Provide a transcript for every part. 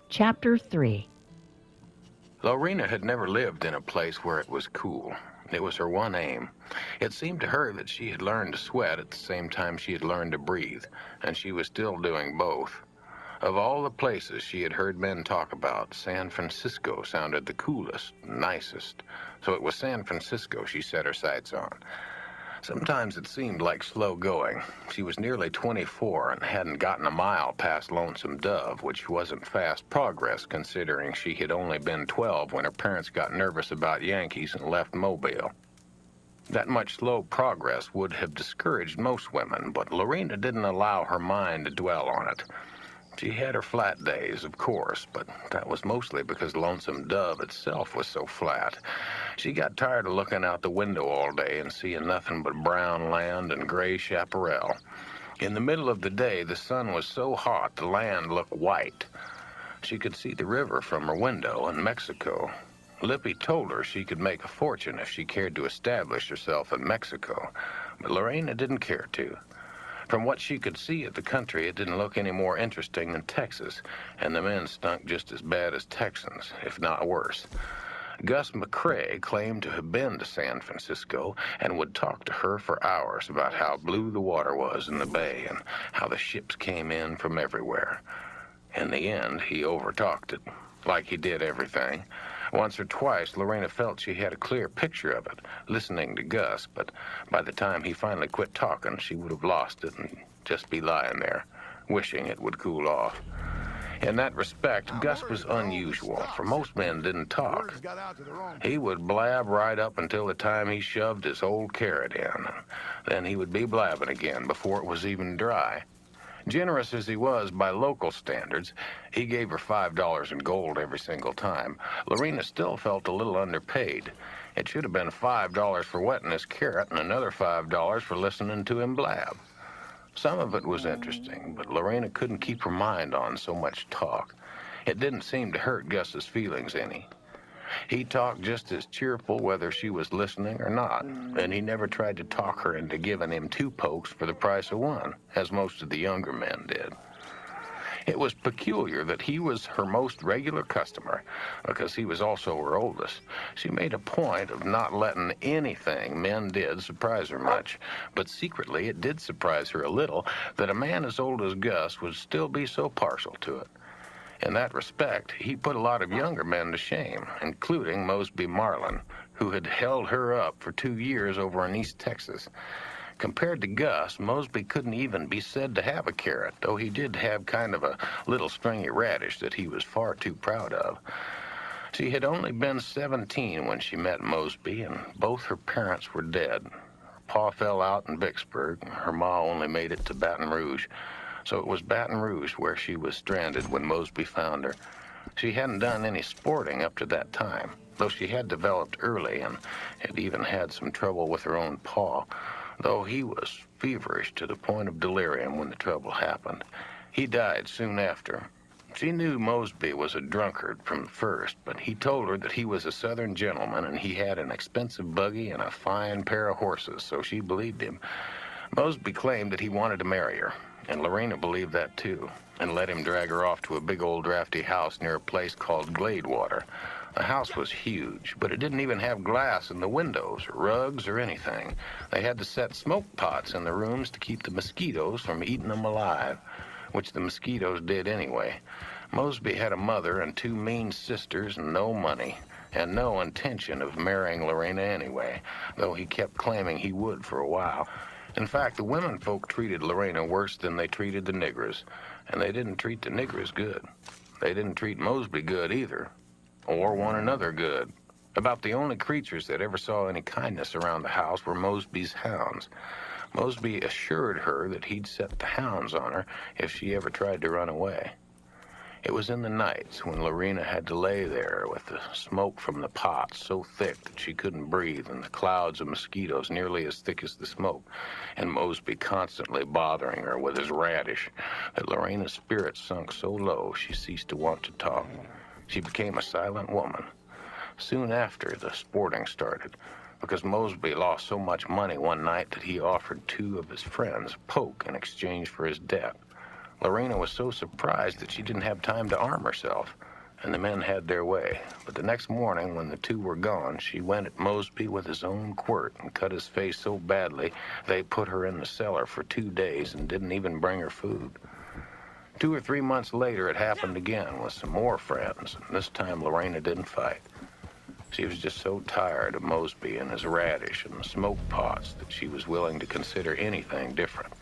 Chapter 3. Lorena had never lived in a place where it was cool. It was her one aim. It seemed to her that she had learned to sweat at the same time she had learned to breathe, and she was still doing both. Of all the places she had heard men talk about, San Francisco sounded the coolest, nicest. So it was San Francisco she set her sights on. Sometimes it seemed like slow going. She was nearly 24 and hadn't gotten a mile past Lonesome Dove, which wasn't fast progress considering she had only been 12 when her parents got nervous about Yankees and left Mobile. That much slow progress would have discouraged most women, but Lorena didn't allow her mind to dwell on it. She had her flat days, of course, but that was mostly because Lonesome Dove itself was so flat. She got tired of looking out the window all day and seeing nothing but brown land and gray chaparral. In the middle of the day, the sun was so hot the land looked white. She could see the river from her window in Mexico. Lippy told her she could make a fortune if she cared to establish herself in Mexico, but Lorena didn't care to. From what she could see of the country, it didn't look any more interesting than Texas, and the men stunk just as bad as Texans, if not worse. Gus McCrae claimed to have been to San Francisco and would talk to her for hours about how blue the water was in the bay and how the ships came in from everywhere. In the end, he overtalked it, like he did everything. Once or twice, Lorena felt she had a clear picture of it, listening to Gus, but by the time he finally quit talking, she would have lost it and just be lying there, wishing it would cool off. In that respect, Gus was unusual, for most men didn't talk. He would blab right up until the time he shoved his old carrot in. Then he would be blabbing again before it was even dry. Generous as he was by local standards, he gave her $5 in gold every single time. Lorena still felt a little underpaid. It should have been $5 for wetting his carrot and another $5 for listening to him blab. Some of it was interesting, but Lorena couldn't keep her mind on so much talk. It didn't seem to hurt Gus's feelings any. He talked just as cheerful whether she was listening or not, and he never tried to talk her into giving him 2 pokes for the price of 1, as most of the younger men did. It was peculiar that he was her most regular customer, because he was also her oldest. She made a point of not letting anything men did surprise her much, but secretly it did surprise her a little that a man as old as Gus would still be so partial to it. In that respect, he put a lot of younger men to shame, including Mosby Marlin, who had held her up for 2 years over in East Texas. Compared to Gus, Mosby couldn't even be said to have a carrot, though he did have kind of a little stringy radish that he was far too proud of. She had only been 17 when she met Mosby, and both her parents were dead. Her pa fell out in Vicksburg, and her ma only made it to Baton Rouge. So it was Baton Rouge where she was stranded when Mosby found her. She hadn't done any sporting up to that time, though she had developed early and had even had some trouble with her own pa, though he was feverish to the point of delirium when the trouble happened. He died soon after. She knew Mosby was a drunkard from the first, but he told her that he was a Southern gentleman and he had an expensive buggy and a fine pair of horses, so she believed him. Mosby claimed that he wanted to marry her, and Lorena believed that too, and let him drag her off to a big old drafty house near a place called Gladewater. The house was huge, but it didn't even have glass in the windows or rugs or anything. They had to set smoke pots in the rooms to keep the mosquitoes from eating them alive, which the mosquitoes did anyway. Mosby had a mother and 2 mean sisters and no money, and no intention of marrying Lorena anyway, though he kept claiming he would for a while. In fact, the women folk treated Lorena worse than they treated the niggers, and they didn't treat the niggers good. They didn't treat Mosby good either, or one another good. About the only creatures that ever saw any kindness around the house were Mosby's hounds. Mosby assured her that he'd set the hounds on her if she ever tried to run away. It was in the nights when Lorena had to lay there with the smoke from the pots so thick that she couldn't breathe and the clouds of mosquitoes nearly as thick as the smoke, and Mosby constantly bothering her with his radish, that Lorena's spirits sunk so low she ceased to want to talk. She became a silent woman. Soon after, the sporting started, because Mosby lost so much money one night that he offered 2 of his friends a poke in exchange for his debt. Lorena was so surprised that she didn't have time to arm herself, and the men had their way. But the next morning, when the two were gone, she went at Mosby with his own quirt and cut his face so badly they put her in the cellar for 2 days and didn't even bring her food. 2 or 3 months later, it happened again with some more friends, and this time Lorena didn't fight. She was just so tired of Mosby and his radish and the smoke pots that she was willing to consider anything different.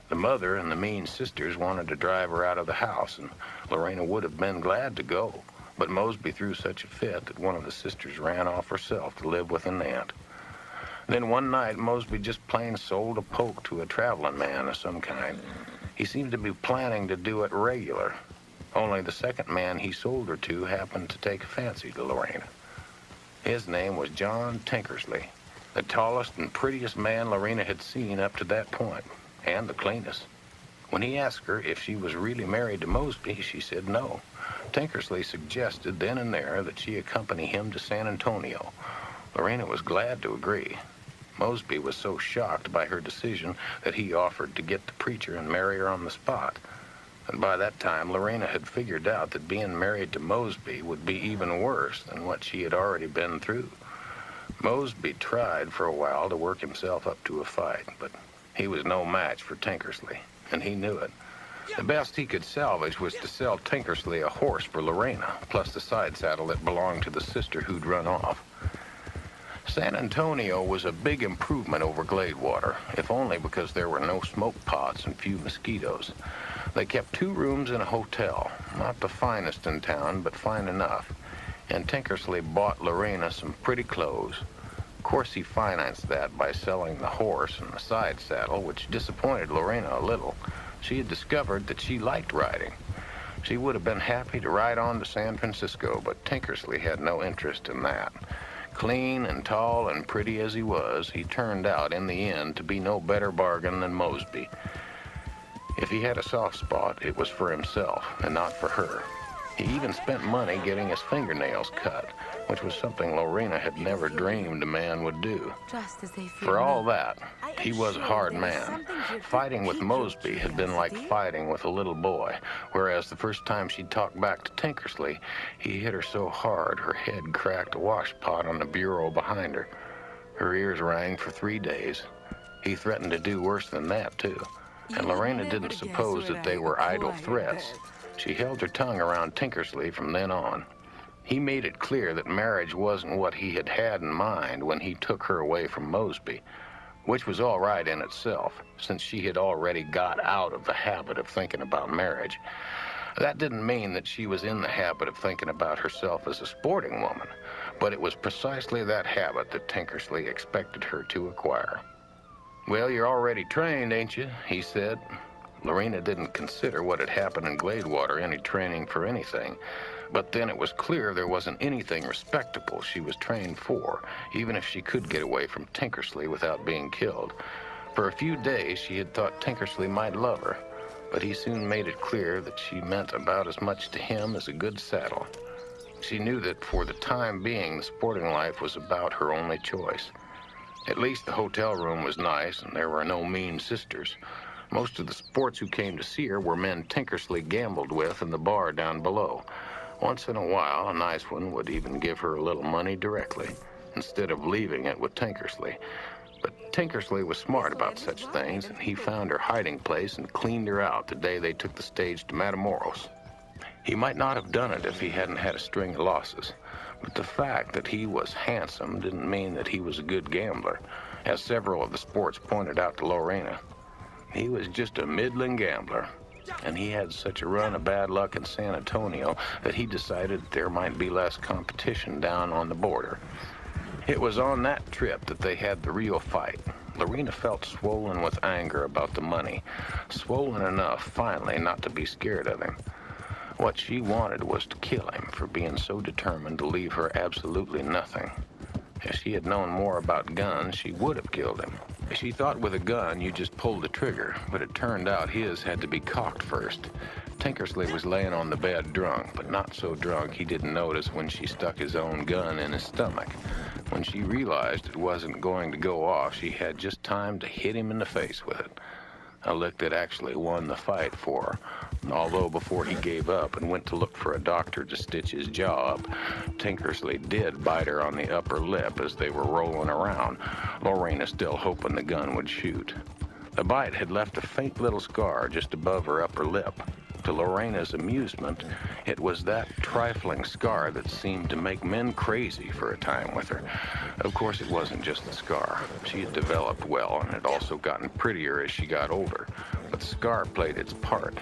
The mother and the mean sisters wanted to drive her out of the house, and Lorena would have been glad to go. But Mosby threw such a fit that one of the sisters ran off herself to live with an aunt. Then one night, Mosby just plain sold a poke to a traveling man of some kind. He seemed to be planning to do it regular. Only the second man he sold her to happened to take a fancy to Lorena. His name was John Tinkersley, the tallest and prettiest man Lorena had seen up to that point, and the cleanest. When he asked her if she was really married to Mosby, she said no. Tinkersley suggested then and there that she accompany him to San Antonio. Lorena was glad to agree. Mosby was so shocked by her decision that he offered to get the preacher and marry her on the spot. And by that time, Lorena had figured out that being married to Mosby would be even worse than what she had already been through. Mosby tried for a while to work himself up to a fight, but he was no match for Tinkersley, and he knew it. The best he could salvage was to sell Tinkersley a horse for Lorena, plus the side saddle that belonged to the sister who'd run off. San Antonio was a big improvement over Gladewater, if only because there were no smoke pots and few mosquitoes. They kept 2 rooms in a hotel, not the finest in town, but fine enough. And Tinkersley bought Lorena some pretty clothes. Of course, he financed that by selling the horse and the side saddle, which disappointed Lorena a little. She had discovered that she liked riding. She would have been happy to ride on to San Francisco, but Tinkersley had no interest in that. Clean and tall and pretty as he was, he turned out in the end to be no better bargain than Mosby. If he had a soft spot, it was for himself and not for her. He even spent money getting his fingernails cut, which was something Lorena had never dreamed a man would do. For all that, he was a hard man. Fighting with Mosby had been like fighting with a little boy, whereas the first time she talked back to Tinkersley, he hit her so hard her head cracked a washpot on the bureau behind her. Her ears rang for 3 days. He threatened to do worse than that, too. And Lorena didn't suppose that they were idle threats. She held her tongue around Tinkersley from then on. He made it clear that marriage wasn't what he had had in mind when he took her away from Mosby, which was all right in itself, since she had already got out of the habit of thinking about marriage. That didn't mean that she was in the habit of thinking about herself as a sporting woman, but it was precisely that habit that Tinkersley expected her to acquire. "Well, you're already trained, ain't you?" he said. Lorena didn't consider what had happened in Gladewater any training for anything, but then it was clear there wasn't anything respectable she was trained for, even if she could get away from Tinkersley without being killed. For a few days, she had thought Tinkersley might love her, but he soon made it clear that she meant about as much to him as a good saddle. She knew that for the time being, the sporting life was about her only choice. At least the hotel room was nice, and there were no mean sisters. Most of the sports who came to see her were men Tinkersley gambled with in the bar down below. Once in a while, a nice one would even give her a little money directly, instead of leaving it with Tinkersley. But Tinkersley was smart about such things, and he found her hiding place and cleaned her out the day they took the stage to Matamoros. He might not have done it if he hadn't had a string of losses, but the fact that he was handsome didn't mean that he was a good gambler, as several of the sports pointed out to Lorena. He was just a middling gambler, and he had such a run of bad luck in San Antonio that he decided there might be less competition down on the border. It was on that trip that they had the real fight. Lorena felt swollen with anger about the money, swollen enough, finally, not to be scared of him. What she wanted was to kill him for being so determined to leave her absolutely nothing. If she had known more about guns, she would have killed him. She thought with a gun you just pulled the trigger, but it turned out his had to be cocked first. Tinkersley was laying on the bed drunk, but not so drunk he didn't notice when she stuck his own gun in his stomach. When she realized it wasn't going to go off, she had just time to hit him in the face with it. a lick that actually won the fight for her. Although before he gave up and went to look for a doctor to stitch his jaw up, Tinkersley did bite her on the upper lip as they were rolling around, Lorena still hoping the gun would shoot. The bite had left a faint little scar just above her upper lip. To Lorena's amusement, it was that trifling scar that seemed to make men crazy for a time with her. Of course, it wasn't just the scar. She had developed well and had also gotten prettier as she got older. But the scar played its part.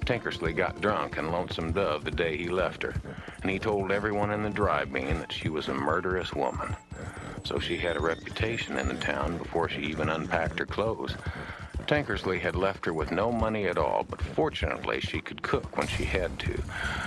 Tinkersley got drunk in Lonesome Dove the day he left her, and he told everyone in the drive-bean that she was a murderous woman. So she had a reputation in the town before she even unpacked her clothes. Tinkersley had left her with no money at all, but fortunately she could cook when she had to.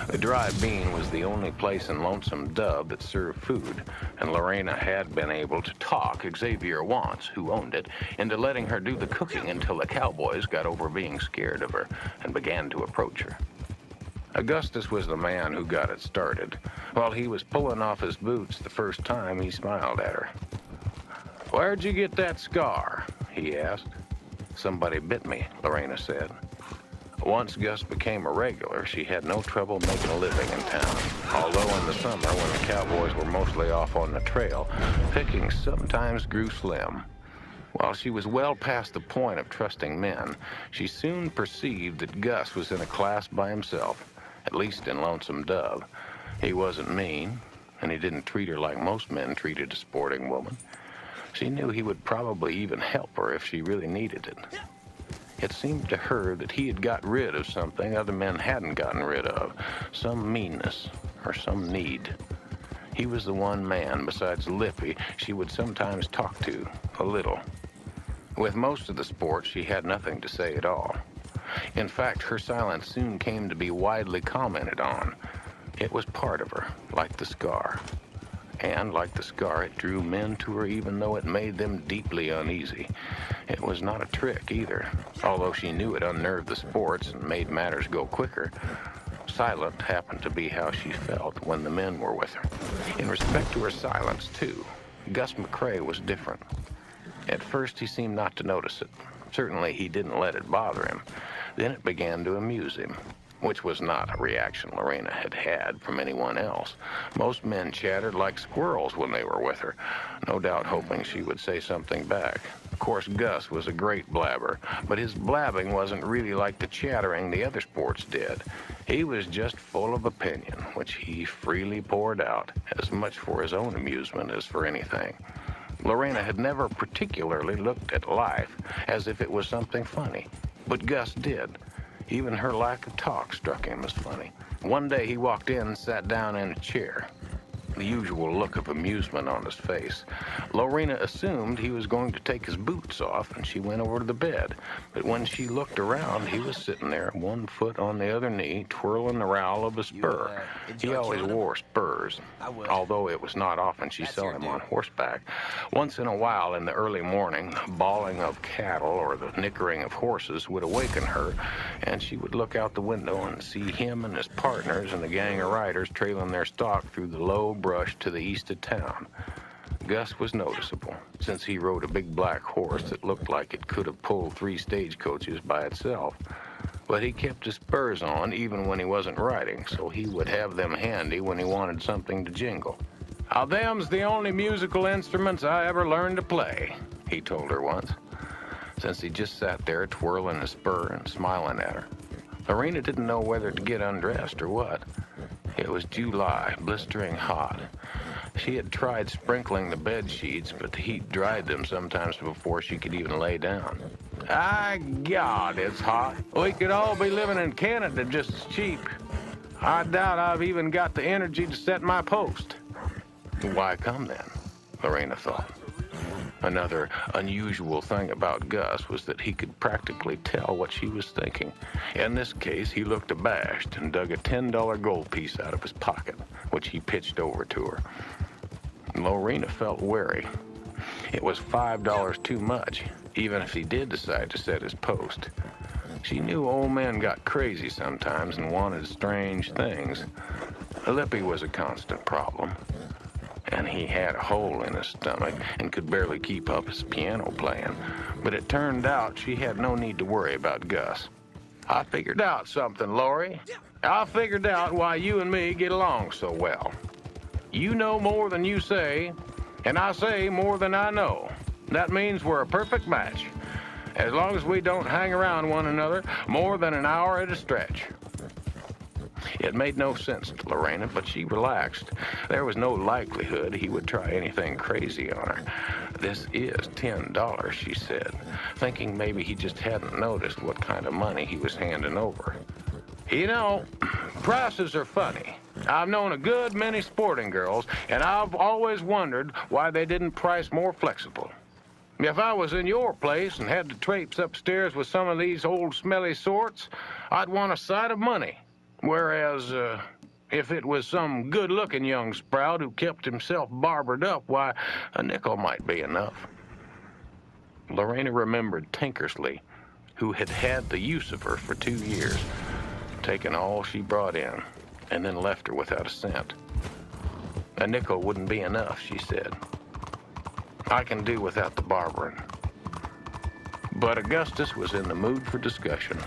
The drive-bean was the only place in Lonesome Dove that served food, and Lorena had been able to talk Xavier Wantz, who owned it, into letting her do the cooking until the cowboys got over being scared of her and began to approach her. Augustus was the man who got it started. While he was pulling off his boots the first time, he smiled at her. "Where'd you get that scar?" he asked. "Somebody bit me," Lorena said. Once Gus became a regular, she had no trouble making a living in town. Although in the summer, when the cowboys were mostly off on the trail, pickings sometimes grew slim. While she was well past the point of trusting men, she soon perceived that Gus was in a class by himself, at least in Lonesome Dove. He wasn't mean, and he didn't treat her like most men treated a sporting woman. She knew he would probably even help her if she really needed it. It seemed to her that he had got rid of something other men hadn't gotten rid of, some meanness or some need. He was the one man, besides Lippy, she would sometimes talk to, a little. With most of the sports, she had nothing to say at all. In fact, her silence soon came to be widely commented on. It was part of her, like the scar. And, like the scar, it drew men to her even though it made them deeply uneasy. It was not a trick, either. Although she knew it unnerved the sports and made matters go quicker, silent happened to be how she felt when the men were with her. In respect to her silence, too, Gus McCrae was different. At first, he seemed not to notice it. Certainly, he didn't let it bother him. Then it began to amuse him, which was not a reaction Lorena had had from anyone else. Most men chattered like squirrels when they were with her, no doubt hoping she would say something back. Of course, Gus was a great blabber, but his blabbing wasn't really like the chattering the other sports did. He was just full of opinion, which he freely poured out, as much for his own amusement as for anything. Lorena had never particularly looked at life as if it was something funny, but Gus did. Even her lack of talk struck him as funny. One day he walked in and sat down in a chair, the usual look of amusement on his face. Lorena assumed he was going to take his boots off, and she went over to the bed. But when she looked around, he was sitting there, one foot on the other knee, twirling the rowel of a spur. He always wore spurs, although it was not often she saw him on horseback. Once in a while in the early morning, the bawling of cattle or the nickering of horses would awaken her, and she would look out the window and see him and his partners and the gang of riders trailing their stock through the low brush to the east of town. Gus was noticeable, since he rode a big black horse that looked like it could have pulled 3 stagecoaches by itself. But he kept his spurs on even when he wasn't riding, so he would have them handy when he wanted something to jingle. "Now, them's the only musical instruments I ever learned to play," he told her once, since he just sat there twirling his spur and smiling at her. Lorena didn't know whether to get undressed or what. It was July, blistering hot. She had tried sprinkling the bed sheets, but the heat dried them sometimes before she could even lay down. God, it's hot. We could all be living in Canada just as cheap. I doubt I've even got the energy to set my post. Why come then? Lorena thought. Another unusual thing about Gus was that he could practically tell what she was thinking. In this case, he looked abashed and dug a $10 gold piece out of his pocket, which he pitched over to her. Lorena felt wary. It was $5 too much, even if he did decide to set his post. She knew old men got crazy sometimes and wanted strange things. Lippy was a constant problem. and he had a hole in his stomach and could barely keep up his piano playing. But it turned out she had no need to worry about Gus. I figured out something, Lori. I figured out why you and me get along so well. You know more than you say, and I say more than I know. That means we're a perfect match, as long as we don't hang around one another more than an hour at a stretch. It made no sense to Lorena, but she relaxed. There was no likelihood he would try anything crazy on her. This is $10, she said, thinking maybe he just hadn't noticed what kind of money he was handing over. You know, prices are funny. I've known a good many sporting girls, and I've always wondered why they didn't price more flexible. If I was in your place and had to traipse upstairs with some of these old smelly sorts, I'd want a sight of money. Whereas, if it was some good-looking young sprout who kept himself barbered up, why, a nickel might be enough. Lorena remembered Tinkersley, who had had the use of her for 2 years, taken all she brought in, and then left her without a cent. A nickel wouldn't be enough, she said. I can do without the barbering. But Augustus was in the mood for discussion.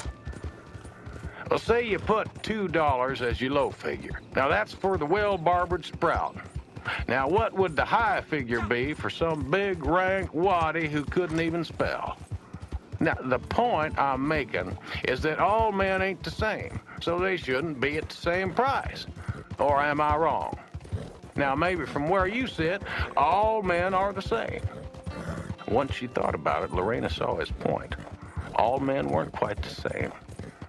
Well, say you put $2 as your low figure. Now, that's for the well-barbered sprout. Now, what would the high figure be for some big, rank waddy who couldn't even spell? Now, the point I'm making is that all men ain't the same, so they shouldn't be at the same price. Or am I wrong? Now, maybe from where you sit, all men are the same. Once she thought about it, Lorena saw his point. All men weren't quite the same.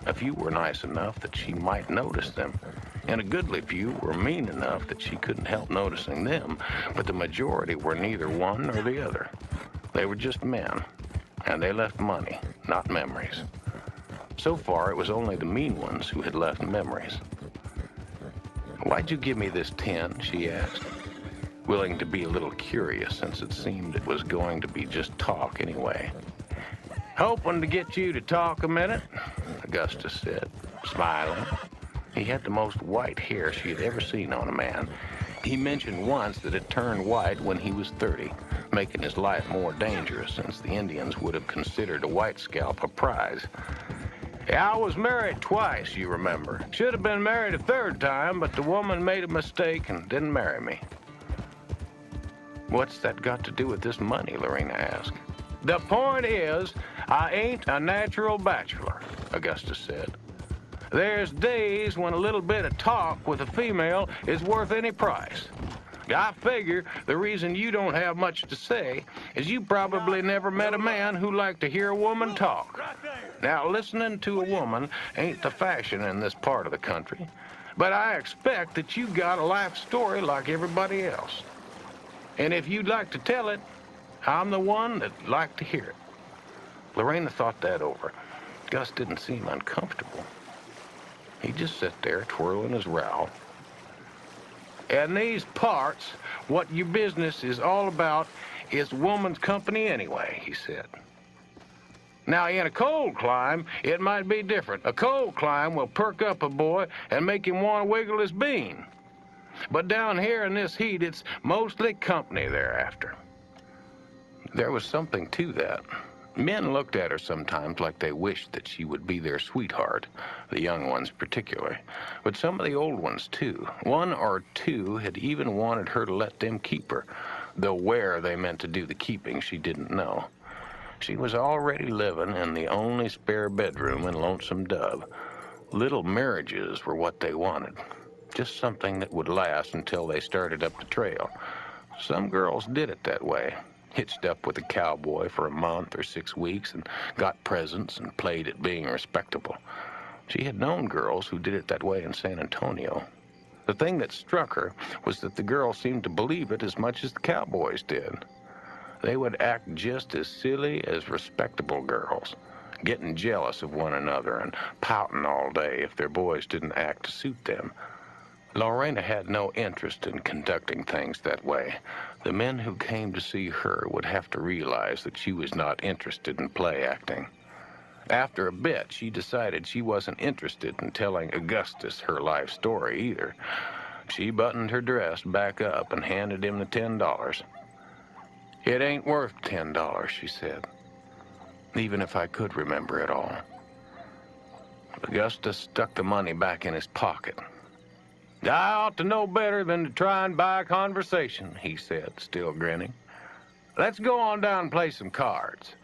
A few were nice enough that she might notice them, and a goodly few were mean enough that she couldn't help noticing them, but the majority were neither one nor the other. They were just men, and they left money, not memories. So far, it was only the mean ones who had left memories. "Why'd you give me this 10?" she asked, willing to be a little curious since it seemed it was going to be just talk anyway. "Hoping to get you to talk a minute," Augustus said, smiling. He had the most white hair she had ever seen on a man. He mentioned once that it turned white when he was 30, making his life more dangerous since the Indians would have considered a white scalp a prize. "I was married twice, you remember. Should have been married a third time, but the woman made a mistake and didn't marry me." "What's that got to do with this money?" Lorena asked. "The point is, I ain't a natural bachelor," Augustus said. "There's days when a little bit of talk with a female is worth any price. I figure the reason you don't have much to say is you probably never met a man who liked to hear a woman talk. Now, listening to a woman ain't the fashion in this part of the country, but I expect that you got a life story like everybody else. And if you'd like to tell it, I'm the one that'd like to hear it." Lorena thought that over. Gus didn't seem uncomfortable. He just sat there twirling his rowel. "In these parts, what your business is all about is woman's company anyway," he said. "Now, in a cold clime, it might be different. A cold clime will perk up a boy and make him want to wiggle his bean. But down here in this heat, it's mostly company they're after." There was something to that. Men looked at her sometimes like they wished that she would be their sweetheart, the young ones particularly, but some of the old ones too. One or two had even wanted her to let them keep her, though where they meant to do the keeping she didn't know. She was already living in the only spare bedroom in Lonesome Dove. Little marriages were what they wanted, just something that would last until they started up the trail. Some girls did it that way. Hitched up with a cowboy for a month or 6 weeks and got presents and played at being respectable. She had known girls who did it that way in San Antonio. The thing that struck her was that the girls seemed to believe it as much as the cowboys did. They would act just as silly as respectable girls, getting jealous of one another and pouting all day if their boys didn't act to suit them. Lorena had no interest in conducting things that way. The men who came to see her would have to realize that she was not interested in play acting. After a bit, she decided she wasn't interested in telling Augustus her life story either. She buttoned her dress back up and handed him the $10. "It ain't worth $10, she said, "even if I could remember it all." Augustus stuck the money back in his pocket. "I ought to know better than to try and buy a conversation," he said, still grinning. "Let's go on down and play some cards."